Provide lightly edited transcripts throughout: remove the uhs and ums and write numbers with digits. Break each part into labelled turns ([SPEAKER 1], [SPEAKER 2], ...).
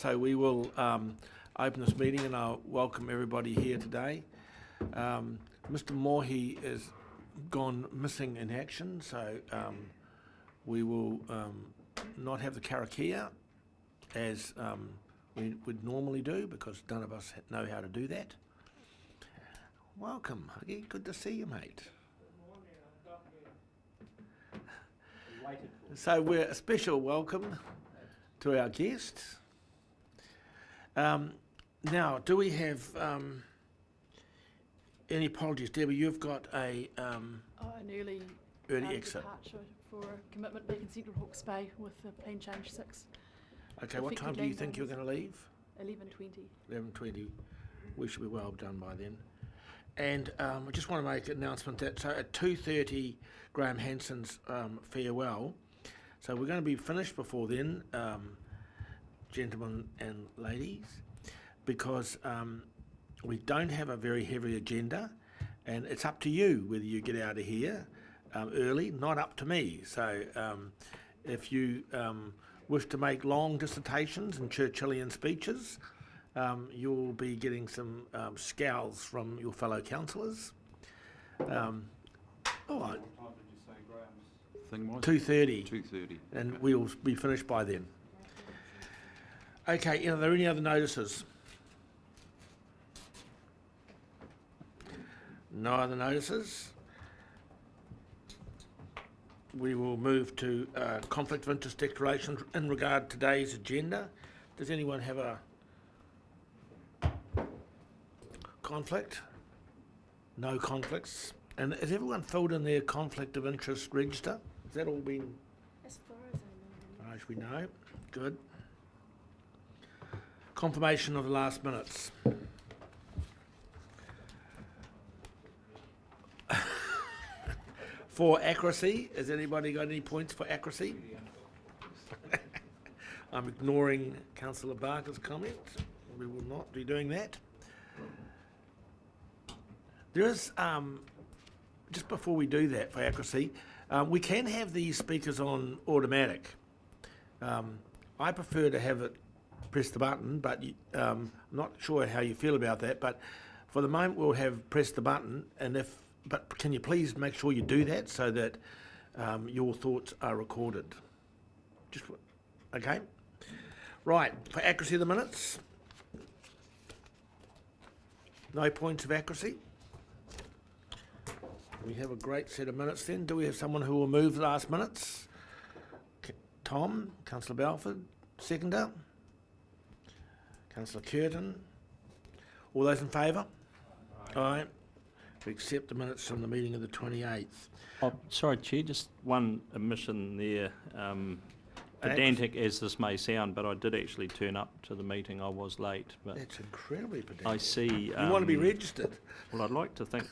[SPEAKER 1] So we will open this meeting, and I'll welcome everybody here today. Mr. Mohi is gone missing in action, so we will not have the karakia as we would normally do, because none of us know how to do that. Welcome, Huggy. Good to see you, mate. So we're a special welcome to our guests. Now, do we have any apologies? Debbie, you've got an
[SPEAKER 2] early
[SPEAKER 1] exit.
[SPEAKER 2] Departure for a commitment back in Central Hawke's Bay with the plane change 6.
[SPEAKER 1] Okay, what time do you think you're going to leave?
[SPEAKER 2] 11:20.
[SPEAKER 1] 11:20. We should be well done by then. And I just want to make an announcement that so at 2:30, Graham Hanson's farewell. So we're going to be finished before then, gentlemen and ladies, because we don't have a very heavy agenda, and it's up to you whether you get out of here early, not up to me. So if you wish to make long dissertations and Churchillian speeches, you'll be getting some scowls from your fellow councillors. All right. 2:30.
[SPEAKER 3] 2:30.
[SPEAKER 1] And we'll be finished by then. Okay, are there any other notices? No other notices. We will move to conflict of interest declaration in regard to today's agenda. Does anyone have a conflict? No conflicts. And has everyone filled in their conflict of interest register? Has that all been?
[SPEAKER 2] As far as I know.
[SPEAKER 1] As we know. Good. Confirmation of the last minutes. For accuracy, has anybody got any points for accuracy? I'm ignoring Councillor Barker's comment. We will not be doing that. There is, just before we do that for accuracy, we can have these speakers on automatic. I prefer to have it press the button, but I'm not sure how you feel about that. But for the moment, we'll have press the button, and but can you please make sure you do that so that your thoughts are recorded? Okay. Right, for accuracy of the minutes. No points of accuracy. We have a great set of minutes then. Do we have someone who will move the last minutes? Tom, Councillor Balford, seconder. Councillor Curtin. All those in favour? Aye. We accept the minutes from the meeting of the 28th.
[SPEAKER 4] Oh, sorry, Chair, just one omission there. Pedantic as this may sound, but I did actually turn up to the meeting. I was late. But
[SPEAKER 1] that's incredibly pedantic.
[SPEAKER 4] I see.
[SPEAKER 1] You want to be registered?
[SPEAKER 4] Well, I'd like to think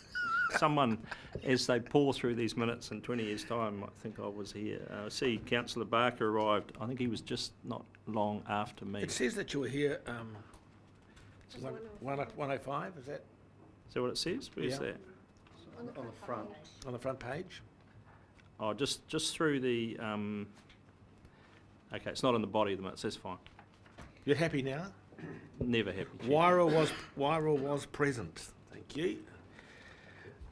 [SPEAKER 4] someone, as they pour through these minutes in 20 years' time, might think I was here. I see Councillor Barker arrived. I think he was just not long after me.
[SPEAKER 1] It says that you were here 105, is that?
[SPEAKER 4] Is that what it says? Where's that?
[SPEAKER 2] On the front.
[SPEAKER 1] On the front page?
[SPEAKER 4] Oh, just through the... okay, it's not in the body of the minutes, that's fine.
[SPEAKER 1] You're happy now?
[SPEAKER 4] Never happy, Chair.
[SPEAKER 1] Wyra was present. Thank you.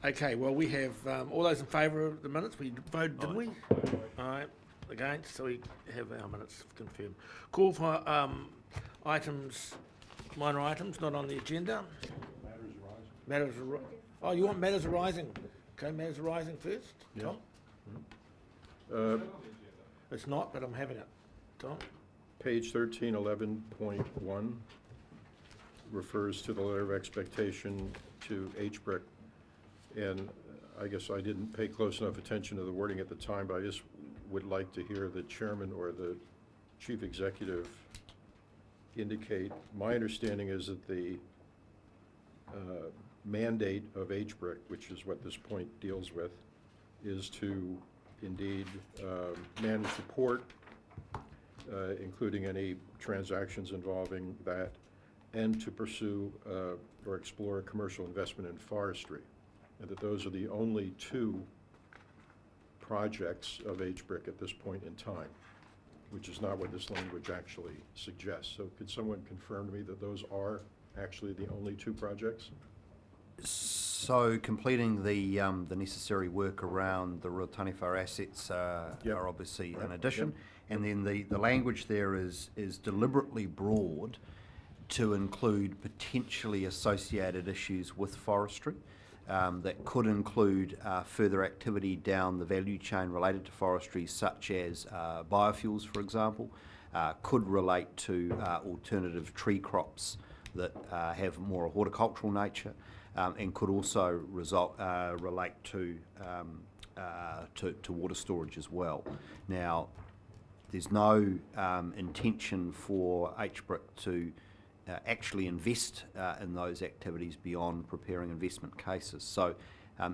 [SPEAKER 1] Okay, well, we have all those in favour of the minutes. We voted, didn't we? All right. Against, so we have our minutes confirmed. Call for minor items not on the agenda. Matters arising. Oh, you want matters arising? Okay, matters arising first.
[SPEAKER 3] Yeah.
[SPEAKER 1] Tom? It's not, but I'm having it. Tom?
[SPEAKER 3] Page 1311.1 refers to the letter of expectation to HBRIC, and I guess I didn't pay close enough attention to the wording at the time, but I just would like to hear the chairman or the chief executive indicate. My understanding is that the mandate of HBRIC, which is what this point deals with, is to indeed manage the port, including any transactions involving that, and to pursue or explore commercial investment in forestry, and that those are the only two projects of HBRIC at this point in time. which is not what this language actually suggests. So could someone confirm to me that those are actually the only 2 projects?
[SPEAKER 5] So completing the necessary work around the Rio Taniwha assets
[SPEAKER 3] Yep.
[SPEAKER 5] are obviously
[SPEAKER 3] Right.
[SPEAKER 5] an addition.
[SPEAKER 3] Yep.
[SPEAKER 5] And then the language there is deliberately broad to include potentially associated issues with forestry. That could include further activity down the value chain related to forestry, such as biofuels, for example, could relate to alternative tree crops that have more a horticultural nature, and could also relate to water storage as well. Now, there's no intention for HBRIC to actually invest in those activities beyond preparing investment cases. So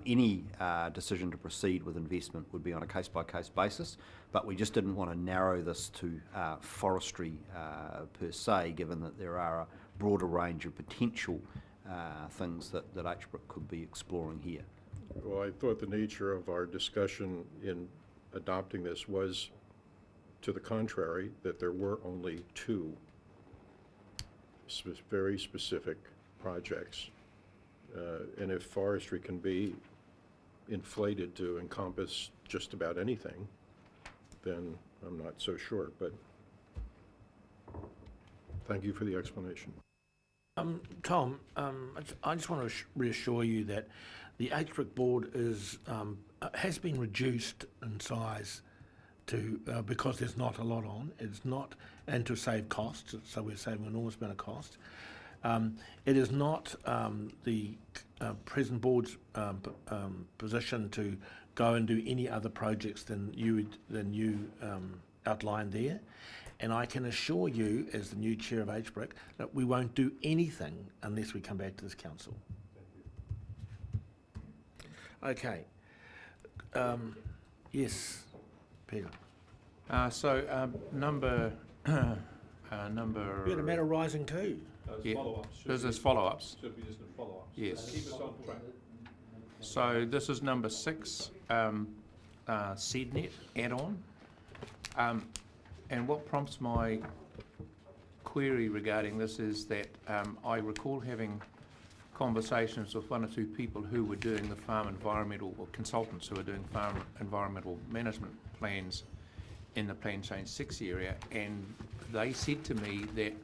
[SPEAKER 5] any decision to proceed with investment would be on a case-by-case basis, but we just didn't want to narrow this to forestry per se, given that there are a broader range of potential things that HBRIC could be exploring here.
[SPEAKER 3] Well, I thought the nature of our discussion in adopting this was to the contrary, that there were only 2 very specific projects. And if forestry can be inflated to encompass just about anything, then I'm not so sure, but thank you for the explanation.
[SPEAKER 1] Tom, I just want to reassure you that the HBRIC board has been reduced in size to because there's not a lot on. It's not, and to save costs, so we're saving an enormous amount of cost. It is not the present board's position to go and do any other projects than you outlined there. And I can assure you, as the new chair of HBRIC, that we won't do anything unless we come back to this council. Okay. Yes, Peter.
[SPEAKER 6] Number
[SPEAKER 1] We had a matter rising too.
[SPEAKER 6] Yeah,
[SPEAKER 7] Follow-ups.
[SPEAKER 6] business follow-ups.
[SPEAKER 7] Should be just a follow-up.
[SPEAKER 6] Yes.
[SPEAKER 7] Keep us on track.
[SPEAKER 6] So this is number 6, SEDNet add-on. And what prompts my query regarding this is that I recall having conversations with 1 or 2 people who were doing the farm environmental, or consultants who were doing farm environmental management plans in the Plan Change 6 area, and they said to me that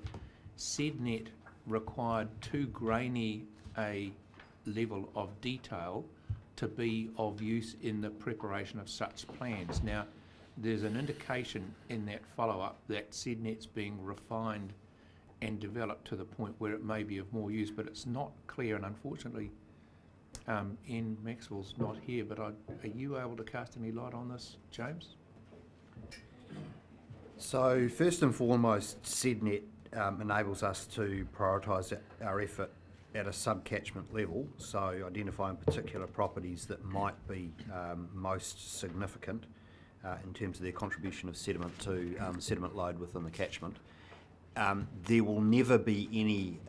[SPEAKER 6] SEDNet required too grainy a level of detail to be of use in the preparation of such plans. Now, there's an indication in that follow-up that SEDNet's being refined and developed to the point where it may be of more use, but it's not clear, and unfortunately, Ian Maxwell's not here, but are you able to cast any light on this, James?
[SPEAKER 5] So first and foremost, SEDNet enables us to prioritise our effort at a sub-catchment level, so identifying particular properties that might be most significant in terms of their contribution of sediment to sediment load within the catchment. There will never be any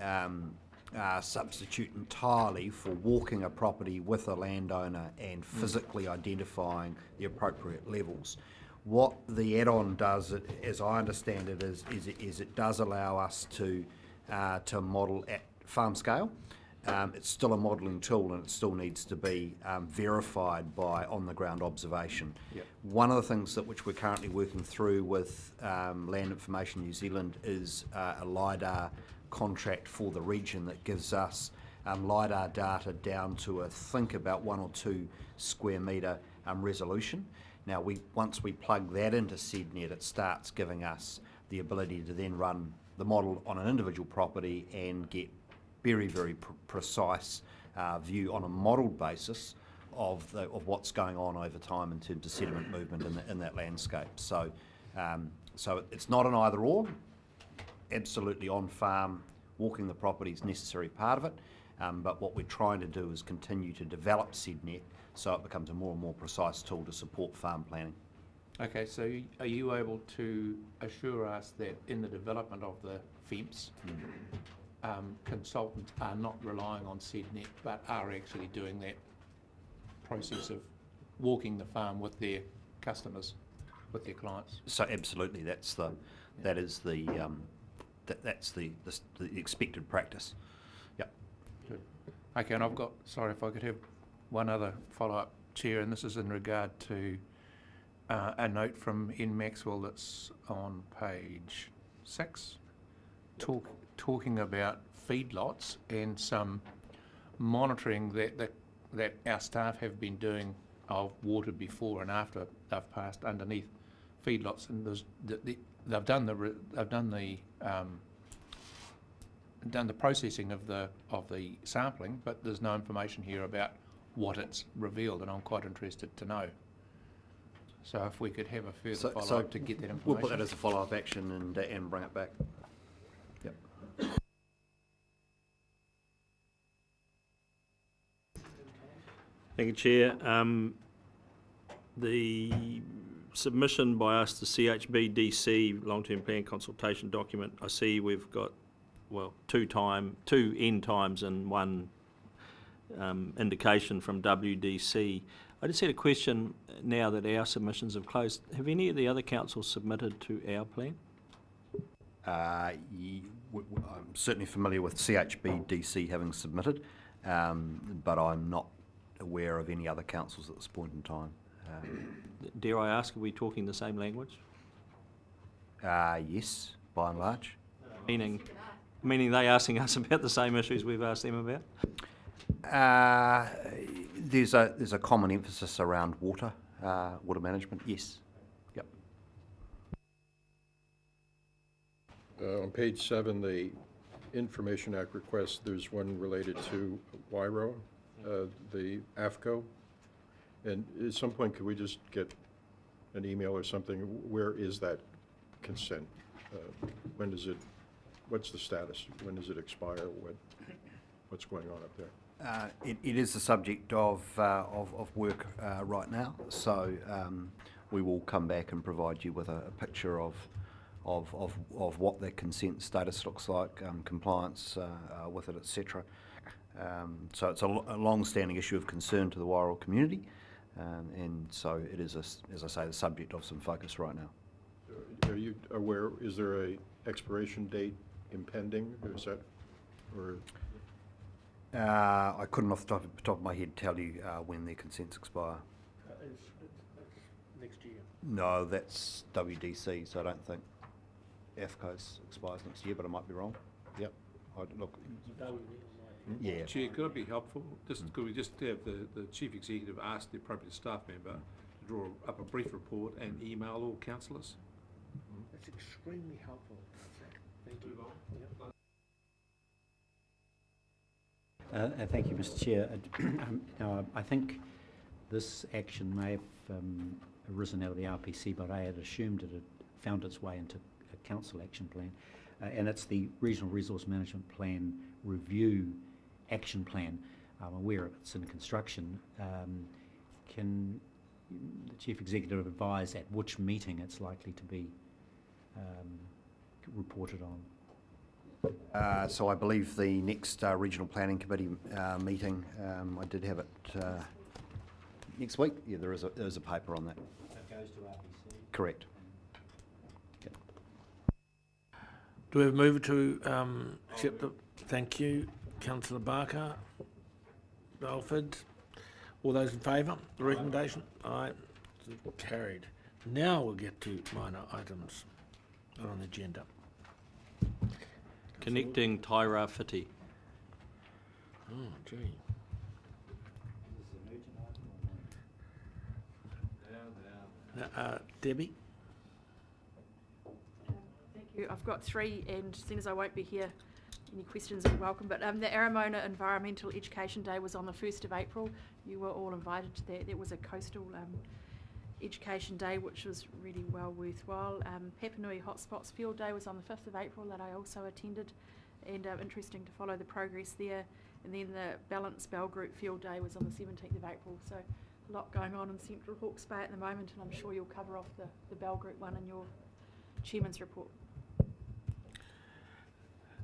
[SPEAKER 5] substitute entirely for walking a property with a landowner and physically identifying the appropriate levels. What the add-on does, as I understand it, is it does allow us to model at farm scale. It's still a modelling tool, and it still needs to be verified by on-the-ground observation.
[SPEAKER 6] Yep.
[SPEAKER 5] One of the things which we're currently working through with Land Information New Zealand is a LiDAR contract for the region that gives us LiDAR data down to, I think, about 1 or 2 square metre resolution. Now, once we plug that into SEDNet, it starts giving us the ability to then run the model on an individual property and get very, very precise view on a modelled basis of what's going on over time in terms of sediment movement in that landscape. So, so it's not an either or. Absolutely on farm, walking the property is a necessary part of it. But what we're trying to do is continue to develop SEDNet so it becomes a more and more precise tool to support farm planning.
[SPEAKER 6] Okay, so are you able to assure us that in the development of the FEMPS, consultants are not relying on SEDNet but are actually doing that process of walking the farm with their customers? with their clients.
[SPEAKER 5] So absolutely, that's the expected practice. Yep.
[SPEAKER 6] Okay, and I've got, sorry if I could have one other follow-up, Chair, and this is in regard to a note from N Maxwell that's on page 6, talking about feedlots and some monitoring that our staff have been doing of water before and after they've passed underneath feedlots, and they've done the processing of the sampling, but there's no information here about what it's revealed, and I'm quite interested to know. So if we could have a further follow-up to get that information.
[SPEAKER 5] We'll put that as a follow-up action and bring it back. Yep.
[SPEAKER 4] Thank you, Chair. The submission by us to CHBDC long-term plan consultation document, I see we've got, well, two end times and one indication from WDC. I just had a question now that our submissions have closed. Have any of the other councils submitted to our plan?
[SPEAKER 5] I'm certainly familiar with CHBDC having submitted, but I'm not aware of any other councils at this point in time.
[SPEAKER 4] Dare I ask, are we talking the same language?
[SPEAKER 5] Yes, by and large.
[SPEAKER 4] Meaning they asking us about the same issues we've asked them about?
[SPEAKER 5] There's a common emphasis around water management. Yes. Yep.
[SPEAKER 3] On page 7, the Information Act request, there's one related to WIRO, the AFCO. And at some point, could we just get an email or something? Where is that consent? When does it, what's the status? When does it expire? What's going on up there?
[SPEAKER 5] It is the subject of work right now, so we will come back and provide you with a picture of what the consent status looks like, compliance with it, etc. So it's a long-standing issue of concern to the Wairau community, and so it is, as I say, the subject of some focus right now.
[SPEAKER 3] Are you aware, is there a expiration date impending, or is that, or?
[SPEAKER 5] I couldn't off the top of my head tell you when their consents expire.
[SPEAKER 1] It's next year.
[SPEAKER 5] No, that's WDC, so I don't think AFCO's expires next year, but I might be wrong. Yep. Look. Yeah.
[SPEAKER 7] Chair, could it be helpful? Could we just have the Chief Executive ask the appropriate staff member to draw up a brief report and email all councillors?
[SPEAKER 1] That's extremely helpful. Thank you.
[SPEAKER 8] Thank you, Mr. Chair. Now, I think this action may have arisen out of the RPC, but I had assumed it had found its way into a council action plan, and it's the Regional Resource Management Plan Review Action Plan. I'm aware it's in construction. Can the Chief Executive advise at which meeting it's likely to be reported on?
[SPEAKER 5] So I believe the next Regional Planning Committee meeting, I did have it next week. Yeah, there is a paper on that.
[SPEAKER 8] It goes to RPC?
[SPEAKER 5] Correct. Yep.
[SPEAKER 1] Do we have a mover to accept the, thank you, Councillor Barker, Belford. All those in favour, the recommendation? Aye, carried. Now we'll get to minor items on the agenda.
[SPEAKER 4] Connecting Taira Whiti.
[SPEAKER 1] Oh, gee. Debbie?
[SPEAKER 2] Thank you. I've got 3, and seeing as I won't be here, any questions are welcome. But the Aramona Environmental Education Day was on the 1st of April. You were all invited to that. There was a coastal education day, which was really well worthwhile. Papanui Hotspots Field Day was on the 5th of April that I also attended, and interesting to follow the progress there. And then the Balance Bell Group Field Day was on the 17th of April. So a lot going on in Central Hawke's Bay at the moment, and I'm sure you'll cover off the Bell Group one in your Chairman's report.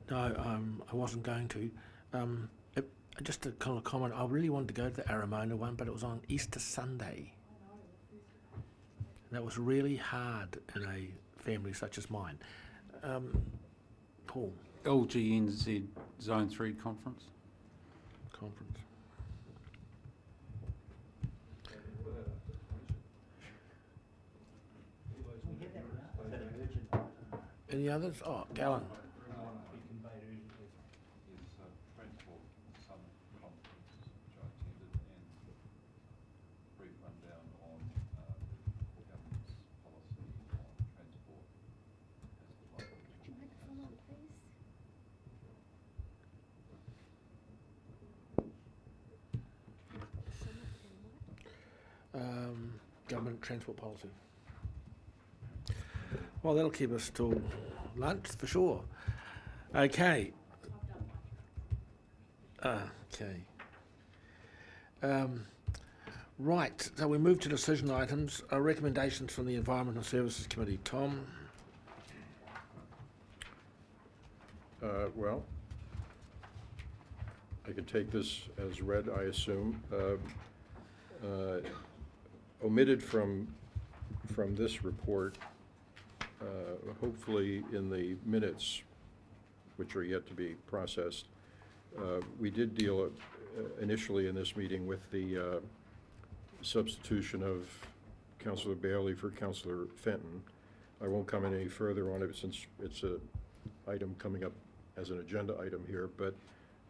[SPEAKER 1] No, I wasn't going to. Just a kind of comment, I really wanted to go to the Aramona one, but it was on Easter Sunday. That was really hard in a family such as mine. Paul,
[SPEAKER 9] LGNZ Zone 3 conference.
[SPEAKER 1] conference. Any others? Oh, Gallon.
[SPEAKER 10] Transport Summit Conference, which I attended, and brief rundown on the government's policy on transport as the local.
[SPEAKER 1] Government transport policy. Well, that'll keep us till lunch for sure. Okay. Okay. Right, so we move to decision items. Recommendations from the Environmental Services Committee. Tom?
[SPEAKER 3] Well, I can take this as read, I assume. Omitted from this report, hopefully in the minutes, which are yet to be processed, we did deal initially in this meeting with the substitution of Councillor Bailey for Councillor Fenton. I won't comment any further on it since it's an item coming up as an agenda item here, but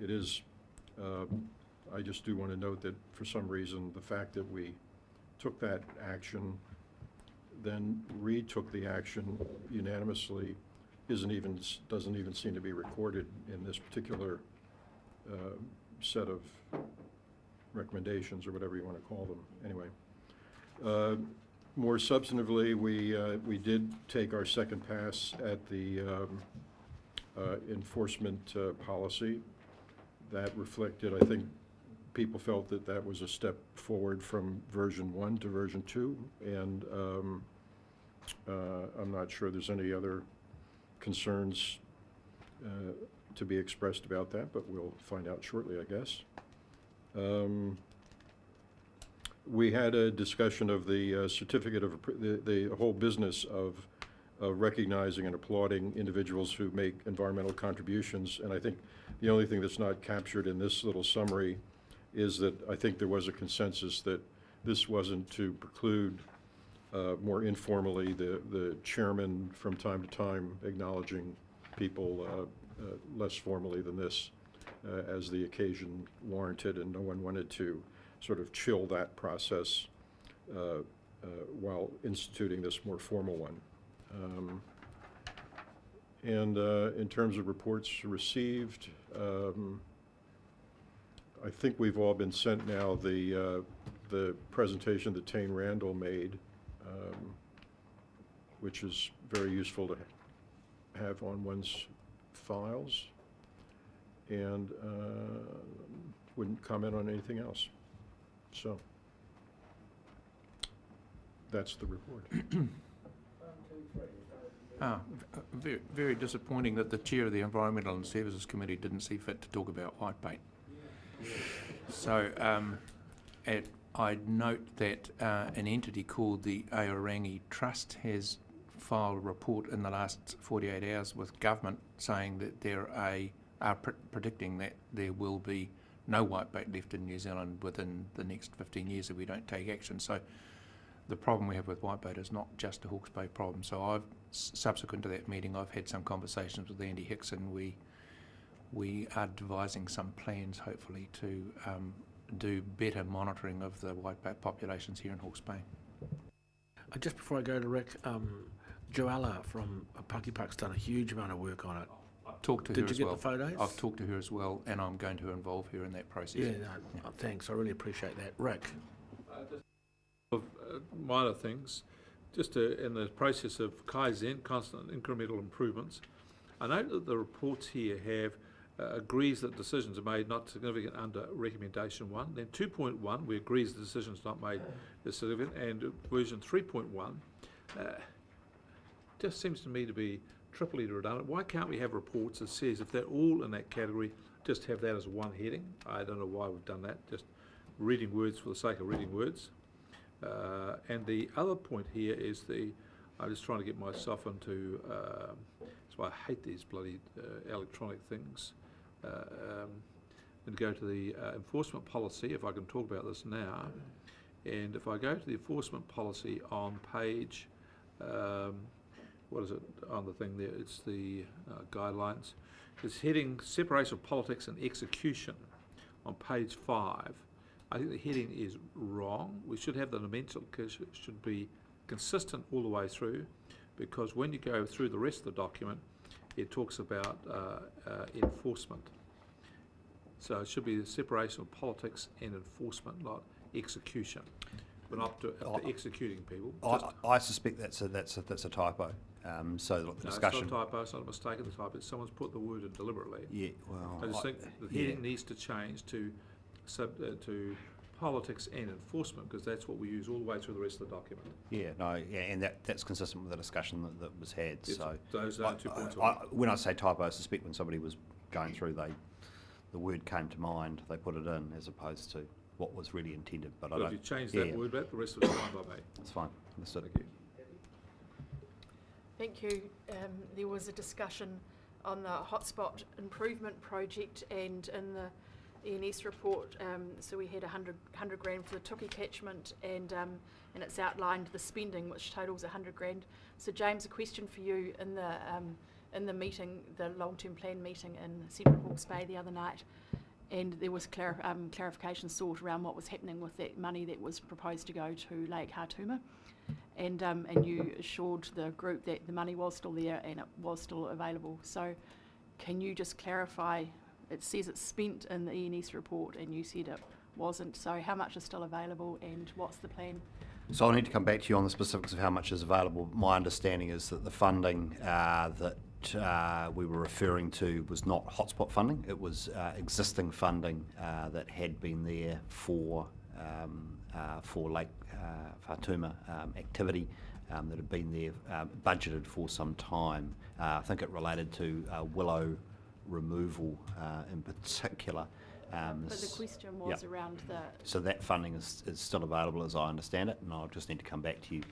[SPEAKER 3] it is, I just do want to note that for some reason, the fact that we took that action, then retook the action unanimously doesn't even seem to be recorded in this particular set of recommendations, or whatever you want to call them. Anyway, more substantively, we did take our second pass at the enforcement policy. That reflected, I think, people felt that that was a step forward from version 1 to version 2, and I'm not sure there's any other concerns to be expressed about that, but we'll find out shortly, I guess. We had a discussion of the certificate of the whole business of recognizing and applauding individuals who make environmental contributions, and I think the only thing that's not captured in this little summary is that I think there was a consensus that this wasn't to preclude more informally the chairman from time to time acknowledging people less formally than this as the occasion warranted, and no one wanted to sort of chill that process while instituting this more formal one. And in terms of reports received, I think we've all been sent now the presentation that Tane Randall made, which is very useful to have on one's files, and wouldn't comment on anything else. So that's the report.
[SPEAKER 6] Very, very disappointing that the chair of the Environmental and Services Committee didn't see fit to talk about whitepaint. So I'd note that an entity called the Aorangi Trust has filed a report in the last 48 hours with government saying that they are predicting that there will be no whitebait left in New Zealand within the next 15 years if we don't take action. So the problem we have with whitebait is not just a Hawke's Bay problem. So subsequent to that meeting, I've had some conversations with Andy Hicks, and we are devising some plans, hopefully, to do better monitoring of the whitebait populations here in Hawke's Bay.
[SPEAKER 1] Just before I go to Rick, Joella from Puckypuck's done a huge amount of work on it.
[SPEAKER 6] I've talked to her as well.
[SPEAKER 1] Did you get the photos?
[SPEAKER 6] I've talked to her as well, and I'm going to involve her in that process.
[SPEAKER 1] Yeah, no, thanks. I really appreciate that. Rick?
[SPEAKER 7] Of minor things, just in the process of Kaizen, constant incremental improvements. I note that the reports here have agrees that decisions are made not significant under recommendation 1. Then 2.1, we agrees the decisions not made is significant, and version 3.1 just seems to me to be triply redundant. Why can't we have reports that says if they're all in that category, just have that as one heading? I don't know why we've done that, just reading words for the sake of reading words. And the other point here is I'm just trying to get myself into, that's why I hate these bloody electronic things. And go to the enforcement policy, if I can talk about this now. And if I go to the enforcement policy on page, what is it on the thing there? It's the guidelines. It's heading Separation of Politics and Execution on page 5. I think the heading is wrong. We should have the nomenclature should be consistent all the way through, because when you go through the rest of the document, it talks about enforcement. So it should be the separation of politics and enforcement, not execution. But up to executing people.
[SPEAKER 5] I suspect that's a typo. So look, the
[SPEAKER 7] No,
[SPEAKER 5] discussion.
[SPEAKER 7] it's not a typo, it's not a mistake in the typo, someone's put the word in deliberately.
[SPEAKER 5] Yeah, well.
[SPEAKER 7] I just think the heading needs to change to politics and enforcement, because that's what we use all the way through the rest of the document.
[SPEAKER 5] Yeah, no, yeah, and that's consistent with the discussion that was had.
[SPEAKER 7] Yes,
[SPEAKER 5] so
[SPEAKER 7] those are 2 points.
[SPEAKER 5] when I say typo, I suspect when somebody was going through, the word came to mind, they put it in as opposed to what was really intended. But I don't.
[SPEAKER 7] If you change that word back, the rest of it's fine by me.
[SPEAKER 5] That's fine. Understood.
[SPEAKER 7] Thank you.
[SPEAKER 2] Thank you. There was a discussion on the hotspot improvement project, and in the ENS report, so we had 100 grand for the Tuki catchment, and it's outlined the spending, which totals 100 grand. So James, a question for you. In the meeting, the long-term plan meeting in Central Hawke's Bay the other night, and there was clarification sought around what was happening with that money that was proposed to go to Lake Hartuma, and you assured the group that the money was still there and it was still available. So can you just clarify, it says it's spent in the ENS report and you said it wasn't, so how much is still available and what's the plan?
[SPEAKER 5] So I'll need to come back to you on the specifics of how much is available. My understanding is that the funding that we were referring to was not hotspot funding. It was existing funding that had been there for Lake Whatuma activity that had been there, budgeted for some time. I think it related to willow removal in particular.
[SPEAKER 2] But the question was around the...
[SPEAKER 5] So that funding is still available as I understand it, and I'll just need to come back to you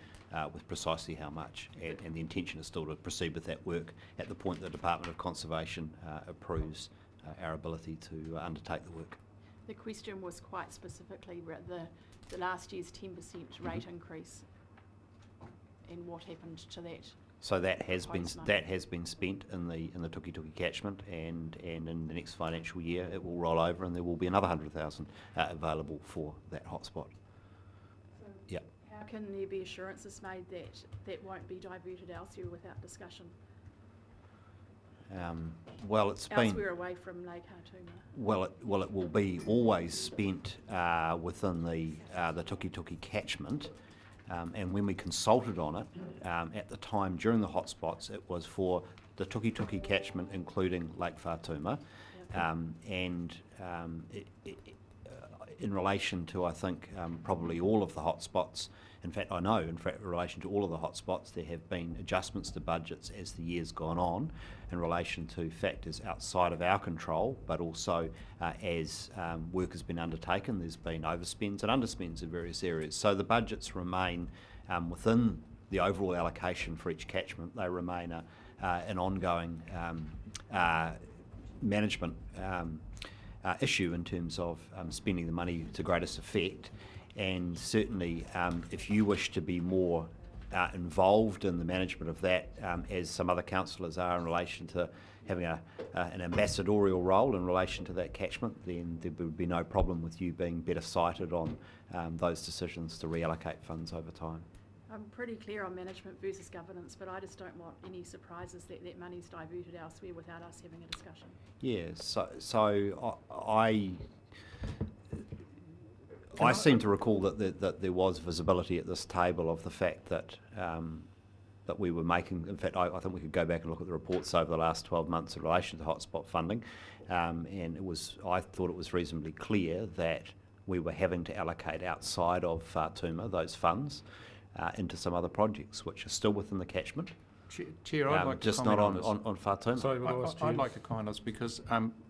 [SPEAKER 5] with precisely how much, and the intention is still to proceed with that work at the point the Department of Conservation approves our ability to undertake the work.
[SPEAKER 2] The question was quite specifically the last year's 10% rate increase, and what happened to that.
[SPEAKER 5] So that has been spent in the Tuki catchment, and in the next financial year it will roll over, and there will be another 100,000 available for that hotspot.
[SPEAKER 2] So
[SPEAKER 5] yep.
[SPEAKER 2] How can there be assurances made that that won't be diverted elsewhere without discussion?
[SPEAKER 5] Well, it's
[SPEAKER 2] elsewhere away from Lake Hartuma.
[SPEAKER 5] Well, it will be always spent within the Tuki catchment. And when we consulted on it, at the time during the hotspots, it was for the Tuki catchment, including Lake Whatuma, and in relation to, I think, probably all of the hotspots. In fact, I know, in relation to all of the hotspots, there have been adjustments to budgets as the year's gone on in relation to factors outside of our control, but also as work has been undertaken, there's been overspends and underspends in various areas. So the budgets remain within the overall allocation for each catchment. They remain an ongoing management issue in terms of spending the money to greatest effect. And certainly, if you wish to be more involved in the management of that, as some other councillors are in relation to having an ambassadorial role in relation to that catchment, then there would be no problem with you being better sighted on those decisions to reallocate funds over time.
[SPEAKER 2] I'm pretty clear on management versus governance, but I just don't want any surprises that that money's diverted elsewhere without us having a discussion.
[SPEAKER 5] Yeah, so I seem to recall that there was visibility at this table of the fact that that we were making. In fact, I think we could go back and look at the reports over the last 12 months in relation to hotspot funding, and I thought it was reasonably clear that we were having to allocate outside of Whatuma those funds into some other projects which are still within the catchment.
[SPEAKER 6] Chair, I'd like to
[SPEAKER 5] just
[SPEAKER 6] comment
[SPEAKER 5] not
[SPEAKER 6] on this.
[SPEAKER 5] on Whatuma.
[SPEAKER 7] Sorry,
[SPEAKER 6] I'd like to comment on this because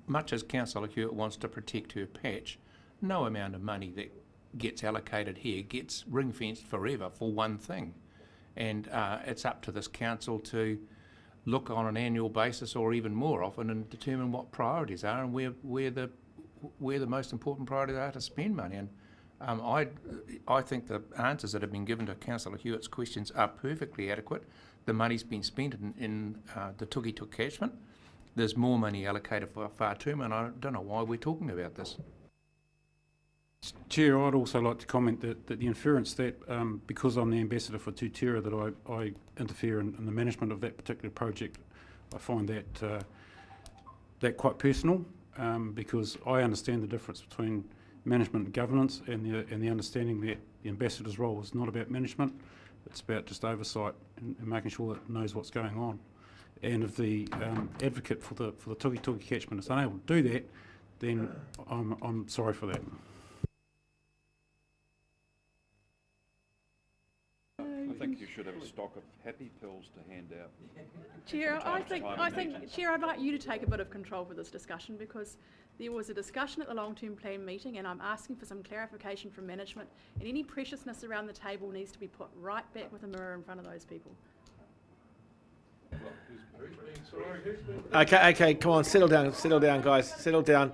[SPEAKER 6] much as Councillor Hawke wants to protect her patch, no amount of money that gets allocated here gets ring-fenced forever for one thing. And it's up to this council to look on an annual basis or even more often and determine what priorities are and where the most important priorities are to spend money. And I think the answers that have been given to Councillor Hewitt's questions are perfectly adequate. The money's been spent in the Tuki catchment. There's more money allocated for Whātuma, and I don't know why we're talking about this.
[SPEAKER 9] Chair, I'd also like to comment that the inference that because I'm the ambassador for Tūtera that I interfere in the management of that particular project, I find that quite personal, because I understand the difference between management and governance, and the understanding that the ambassador's role is not about management, it's about just oversight and making sure that it knows what's going on. And if the advocate for the Tuki catchment is unable to do that, then I'm sorry for that.
[SPEAKER 10] I think you should have a stock of happy pills to hand out.
[SPEAKER 2] Chair,
[SPEAKER 10] From
[SPEAKER 2] I
[SPEAKER 10] time to
[SPEAKER 2] think,
[SPEAKER 10] time
[SPEAKER 2] I
[SPEAKER 10] in
[SPEAKER 2] think,
[SPEAKER 10] meetings.
[SPEAKER 2] Chair, I'd like you to take a bit of control for this discussion, because there was a discussion at the long-term plan meeting, and I'm asking for some clarification from management, and any preciousness around the table needs to be put right back with a mirror in front of those people.
[SPEAKER 1] Okay, come on, settle down, guys, settle down.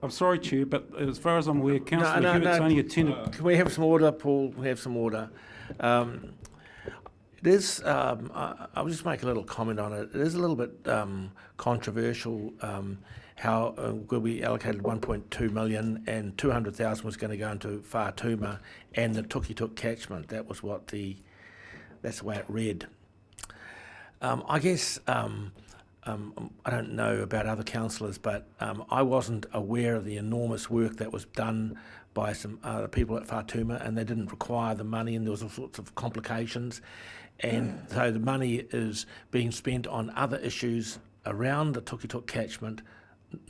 [SPEAKER 9] I'm sorry, Chair, but as far as I'm aware, Councillor Hewitt's only attended...
[SPEAKER 1] Can we have some order, Paul? We have some order. It is, I'll just make a little comment on it. It is a little bit controversial how we allocated 1.2 million and 200,000 was going to go into Whātuma and the Tuki catchment. That's the way it read. I guess I don't know about other councillors, but I wasn't aware of the enormous work that was done by some other people at Whātuma, and they didn't require the money, and there was all sorts of complications. And so the money is being spent on other issues around the Tuki catchment,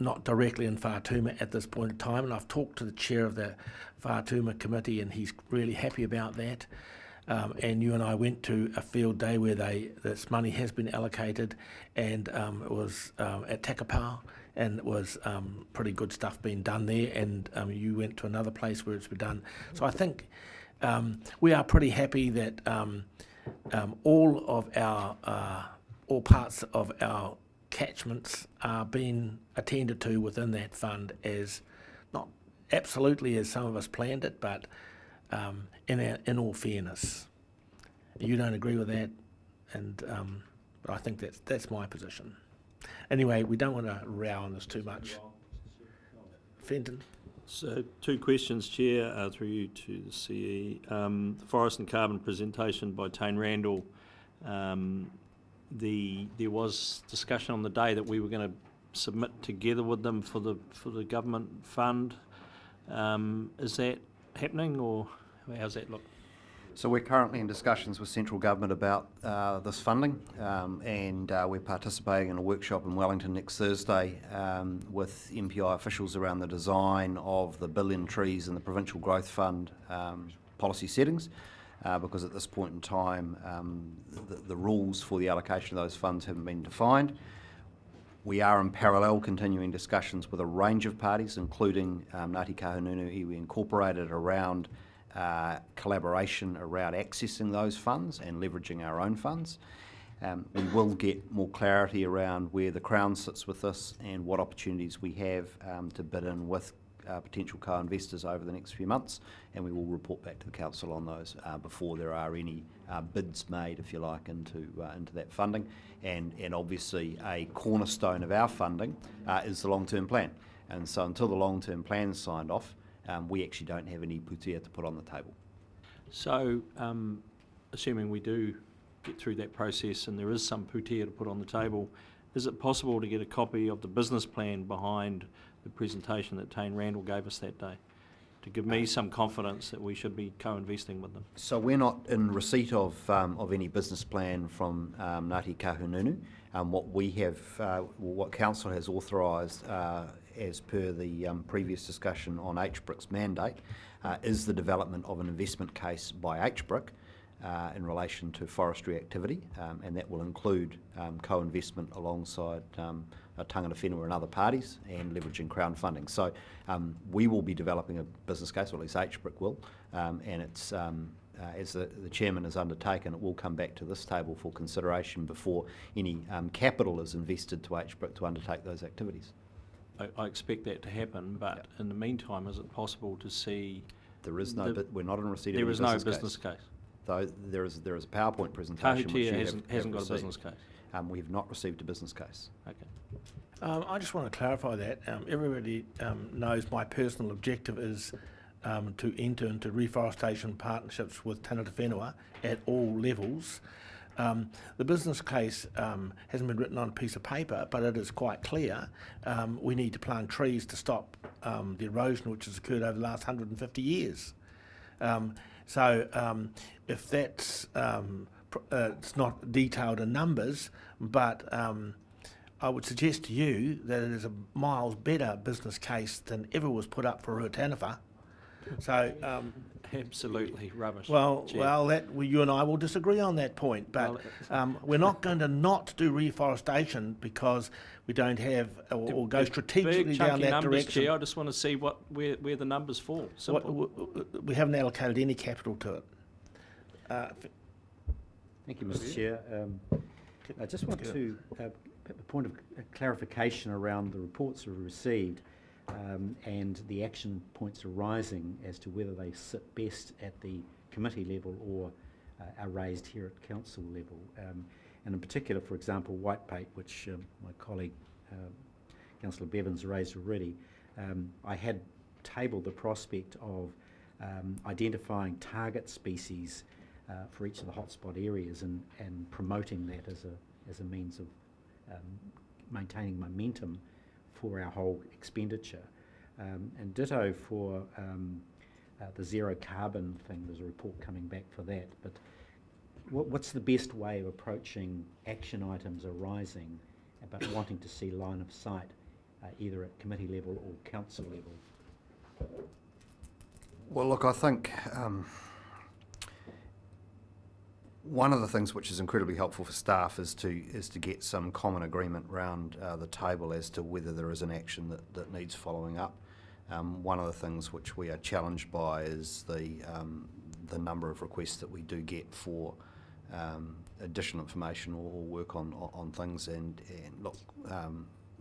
[SPEAKER 1] not directly in Whātuma at this point in time. And I've talked to the chair of the Whātuma committee, and he's really happy about that. And you and I went to a field day where this money has been allocated, and it was at Takapau, and it was pretty good stuff being done there. And you went to another place where it's been done. So I think we are pretty happy that all parts of our catchments are being attended to within that fund, as not absolutely as some of us planned it, but in all fairness. You don't agree with that, and but I think that's my position. Anyway, we don't want to row on this too much. Fenton?
[SPEAKER 4] So, two questions, Chair, through you to the CE. The Forest and Carbon presentation by Tane Randall. There was discussion on the day that we were going to submit together with them for the government fund. Is that happening, or how's that look?
[SPEAKER 5] So we're currently in discussions with central government about this funding, and we're participating in a workshop in Wellington next Thursday with MPI officials around the design of the billion trees in the Provincial Growth Fund policy settings, because at this point in time the rules for the allocation of those funds haven't been defined. We are in parallel continuing discussions with a range of parties, including Ngāti Kahungunu Iwi Incorporated, around collaboration around accessing those funds and leveraging our own funds. We will get more clarity around where the Crown sits with this and what opportunities we have to bid in with potential co-investors over the next few months, and we will report back to the Council on those before there are any bids made, if you like, into that funding. And obviously a cornerstone of our funding is the long-term plan. And so until the long-term plan is signed off, we actually don't have any putia to put on the table.
[SPEAKER 4] So, assuming we do get through that process and there is some putia to put on the table, is it possible to get a copy of the business plan behind the presentation that Tane Randall gave us that day, to give me some confidence that we should be co-investing with them?
[SPEAKER 5] So we're not in receipt of any business plan from Ngāti Kahungunu. What we have, what Council has authorised as per the previous discussion on HBRIC's mandate, is the development of an investment case by HBRIC in relation to forestry activity, and that will include co-investment alongside tangata whenua and other parties, and leveraging Crown funding. So we will be developing a business case, or at least HBRIC will, and it's as the chairman has undertaken, it will come back to this table for consideration before any capital is invested to HBRIC to undertake those activities.
[SPEAKER 4] I expect that to happen, but in the meantime, is it possible to see?
[SPEAKER 5] There is no, we're not in receipt of
[SPEAKER 4] There
[SPEAKER 5] any
[SPEAKER 4] is no
[SPEAKER 5] business
[SPEAKER 4] business case.
[SPEAKER 5] Though there is a PowerPoint presentation which you
[SPEAKER 4] Kahutia hasn't got a
[SPEAKER 5] received.
[SPEAKER 4] business case.
[SPEAKER 5] We have not received a business case.
[SPEAKER 4] Okay.
[SPEAKER 1] I just want to clarify that. Everybody knows my personal objective is to enter into reforestation partnerships with tangata whenua at all levels. The business case hasn't been written on a piece of paper, but it is quite clear. We need to plant trees to stop the erosion which has occurred over the last 150 years. So if that's, it's not detailed in numbers, but I would suggest to you that it is a miles better business case than ever was put up for Ruataniwha. So,
[SPEAKER 4] Absolutely rubbish.
[SPEAKER 1] well,
[SPEAKER 4] Chair.
[SPEAKER 1] you and I will disagree on that point, but we're not going to not do reforestation because we don't have or go strategically
[SPEAKER 4] Big
[SPEAKER 1] down
[SPEAKER 4] chunky
[SPEAKER 1] that
[SPEAKER 4] numbers,
[SPEAKER 1] direction.
[SPEAKER 4] Chair. I just want to see where the numbers fall. Simple.
[SPEAKER 1] We haven't allocated any capital to it.
[SPEAKER 8] Thank you, Mr. Chair. I just want to a point of clarification around the reports we received and the action points arising as to whether they sit best at the committee level or are raised here at council level. And in particular, for example, whitepaper, which my colleague Councillor Bevins raised already, I had tabled the prospect of identifying target species for each of the hotspot areas and promoting that as a means of maintaining momentum for our whole expenditure. And ditto for the zero carbon thing. There's a report coming back for that. But what's the best way of approaching action items arising but wanting to see line of sight either at committee level or council level?
[SPEAKER 5] Well, look, I think one of the things which is incredibly helpful for staff is to get some common agreement around the table as to whether there is an action that needs following up. One of the things which we are challenged by is the number of requests that we do get for additional information or work on things, and look,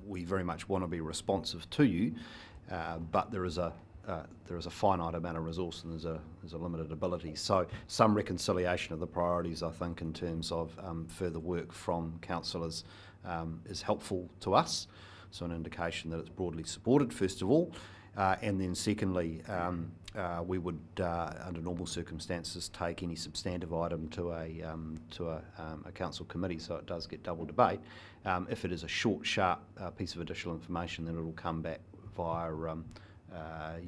[SPEAKER 5] we very much want to be responsive to you, but there is a finite amount of resource and there's a limited ability. So some reconciliation of the priorities, I think, in terms of further work from councillors is helpful to us. So an indication that it's broadly supported, first of all. And then secondly, we would, under normal circumstances, take any substantive item to a council committee, so it does get double debate. If it is a short, sharp piece of additional information, then it will come back via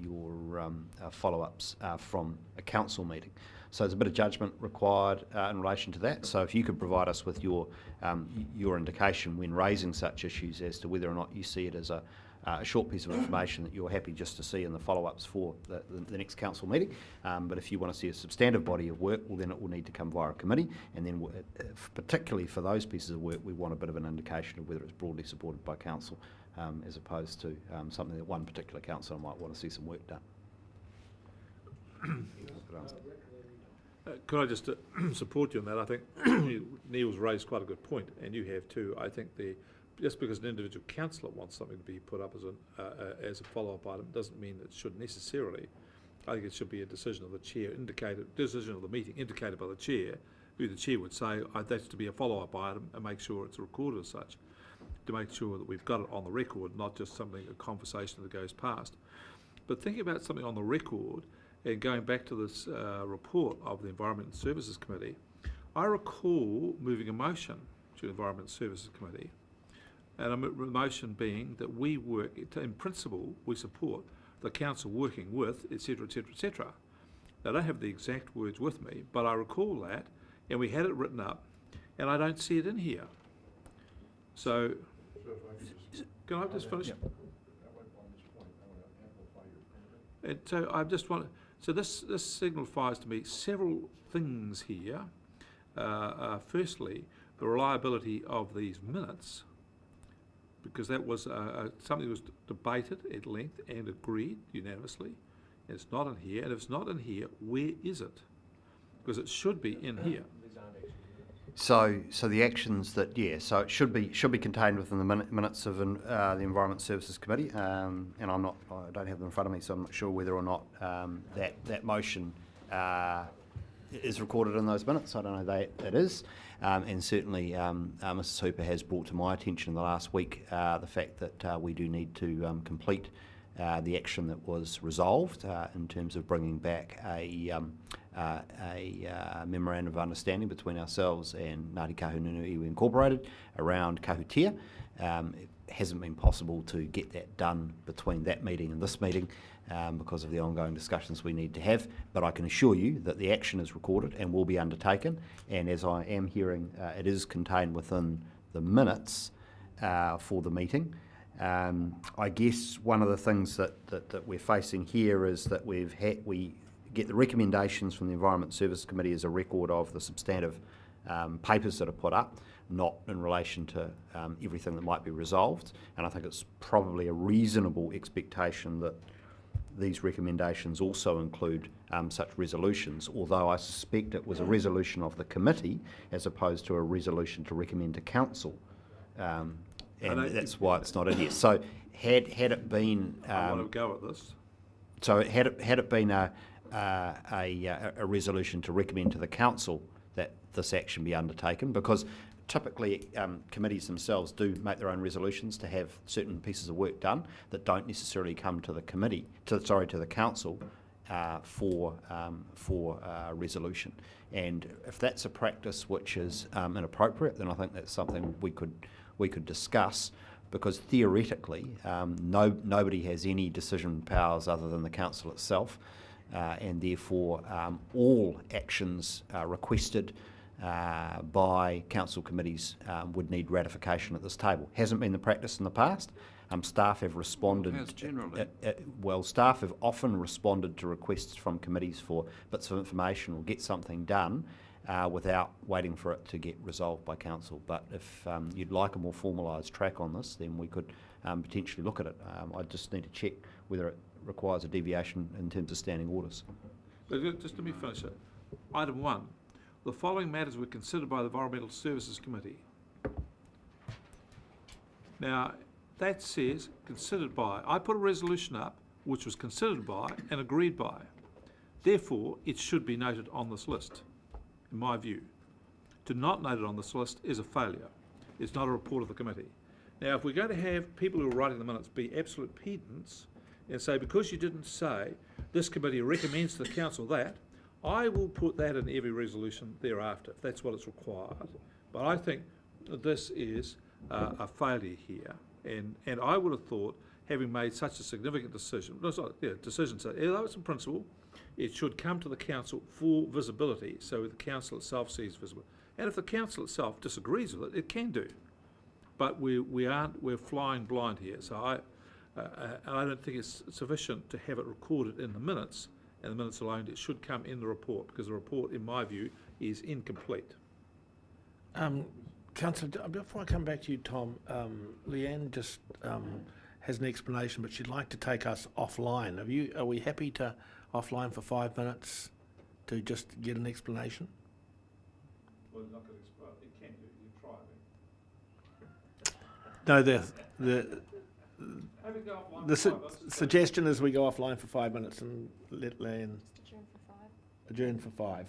[SPEAKER 5] your follow-ups from a council meeting. So there's a bit of judgment required in relation to that. So if you could provide us with your indication when raising such issues as to whether or not you see it as a short piece of information that you're happy just to see in the follow-ups for the next council meeting. But if you want to see a substantive body of work, well, then it will need to come via a committee. And then particularly for those pieces of work, we want a bit of an indication of whether it's broadly supported by council, as opposed to something that one particular councillor might want to see some work done.
[SPEAKER 7] Could I just support you on that? I think Neil's raised quite a good point, and you have too. I think just because an individual councillor wants something to be put up as a follow-up item doesn't mean it should necessarily. I think it should be a decision of the chair, decision of the meeting indicated by the chair, who the chair would say, that's to be a follow-up item, and make sure it's recorded as such, to make sure that we've got it on the record, not just a conversation that goes past. But thinking about something on the record, and going back to this report of the Environment and Services Committee, I recall moving a motion to the Environment and Services Committee, and a motion being that we work, in principle, we support the council working with, etc., etc., etc. Now, I don't have the exact words with me, but I recall that, and we had it written up, and I don't see it in here. So, can I just finish? And so I just want, So this signifies to me several things here. Firstly, the reliability of these minutes, because that was something that was debated at length and agreed unanimously. It's not in here, and if it's not in here, where is it? Because it should be in here.
[SPEAKER 5] So the actions that, so it should be contained within the minutes of the Environment Services Committee, and I don't have them in front of me, so I'm not sure whether or not that motion is recorded in those minutes. I don't know that it is, and certainly Mrs. Hooper has brought to my attention in the last week the fact that we do need to complete the action that was resolved in terms of bringing back a memorandum of understanding between ourselves and Ngāti Kahungunu Iwi Incorporated around kahutia. It hasn't been possible to get that done between that meeting and this meeting because of the ongoing discussions we need to have, but I can assure you that the action is recorded and will be undertaken, and as I am hearing, it is contained within the minutes for the meeting. I guess one of the things that we're facing here is that we get the recommendations from the Environment Services Committee as a record of the substantive papers that are put up, not in relation to everything that might be resolved, and I think it's probably a reasonable expectation that these recommendations also include such resolutions, although I suspect it was a resolution of the committee as opposed to a resolution to recommend to council. And that's why it's not in here. So had it been,
[SPEAKER 7] I want to go at this.
[SPEAKER 5] So had it been a resolution to recommend to the council that this action be undertaken, because typically committees themselves do make their own resolutions to have certain pieces of work done that don't necessarily come to the to the council for resolution. And if that's a practice which is inappropriate, then I think that's something we could discuss, because theoretically nobody has any decision powers other than the council itself, and therefore all actions requested by council committees would need ratification at this table. Hasn't been the practice in the past. Staff have responded.
[SPEAKER 10] It has generally.
[SPEAKER 5] Staff have often responded to requests from committees for bits of information or get something done without waiting for it to get resolved by council. But if you'd like a more formalised track on this, then we could potentially look at it. I just need to check whether it requires a deviation in terms of standing orders.
[SPEAKER 7] Just let me finish it. Item 1. The following matters were considered by the Environmental Services Committee. Now, that says considered by. I put a resolution up which was considered by and agreed by. Therefore, it should be noted on this list, in my view. To not note it on this list is a failure. It's not a report of the committee. Now, if we're going to have people who are writing the minutes be absolute pedants and say, because you didn't say this committee recommends to the council that, I will put that in every resolution thereafter, if that's what is required. But I think that this is a failure here. And I would have thought, having made such a significant decision, although it's in principle, it should come to the council for visibility, so the council itself sees visible. And if the council itself disagrees with it, it can do. But we're flying blind here. So I don't think it's sufficient to have it recorded in the minutes, and the minutes alone. It should come in the report, because the report, in my view, is incomplete.
[SPEAKER 1] Councillor, before I come back to you, Tom, Leanne just has an explanation, but she'd like to take us offline. Are we happy to offline for 5 minutes to just get an explanation?
[SPEAKER 7] Well, not going to explain. It can do. You try it.
[SPEAKER 1] No, the suggestion is we go offline for 5 minutes and let Leanne adjourn for 5.